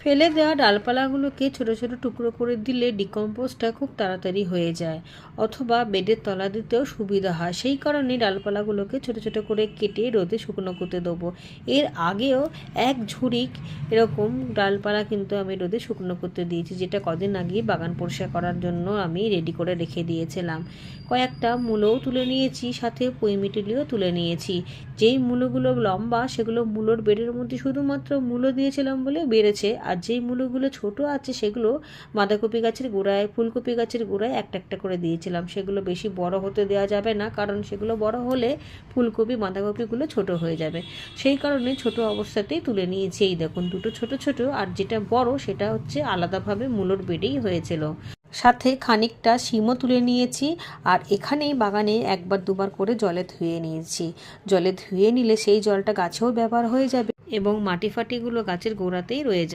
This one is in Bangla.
ফেলে দেওয়া ডালপালাগুলোকে ছোটো ছোটো টুকরো করে দিলে ডিকম্পোজটা খুব তাড়াতাড়ি হয়ে যায়, অথবা বেডের তলা দিতেও সুবিধা হয়। সেই কারণে ডালপালাগুলোকে ছোটো ছোটো করে কেটে রোদে শুকনো করতে দেবো। এর আগেও এক ঝুড়ি এরকম ডালপালা কিন্তু আমি রোদে শুকনো করতে দিয়েছি, যেটা কদিন আগে বাগান পরিষ্কার করার জন্য আমি রেডি করে রেখে দিয়েছিলাম। কয়েকটা মূলও তুলে নিয়েছি, সাথে পইমিটিলিও তুলে নিয়েছি। যেই মূলগুলো লম্বা সেগুলো মূলোর বেডের মধ্যে শুধুমাত্র মূলো দিয়েছিলাম বলে বেড়েছে, আর যেই মূলগুলো ছোট আছে সেগুলো বাঁধাকপি গাছের গোড়ায়, ফুলকপি গাছের গোড়ায় একটা একটা করে দিয়েছিলাম। সেগুলো বেশি বড় হতে দেওয়া যাবে না, কারণ সেগুলো বড় হলে ফুলকপি বাঁধাকপিগুলো ছোট হয়ে যাবে। সেই কারণে ছোট অবস্থাতেই তুলে নিয়েছি। এই দেখুন, দুটো ছোট ছোট, আর যেটা বড় সেটা হচ্ছে আলাদাভাবে মূলোর বেডেই হয়েছিল। সাথে খানিকটা শিমও তুলে নিয়েছি। আর এখানেই বাগানে একবার দুবার করে জলে ধুয়ে নিয়েছি। জলে ধুয়ে নিলে সেই জলটা গাছেও ব্যবহার হয়ে যাবে এবং মাটি ফাটিগুলো গাছের গোড়াতেই রয়ে যাবে।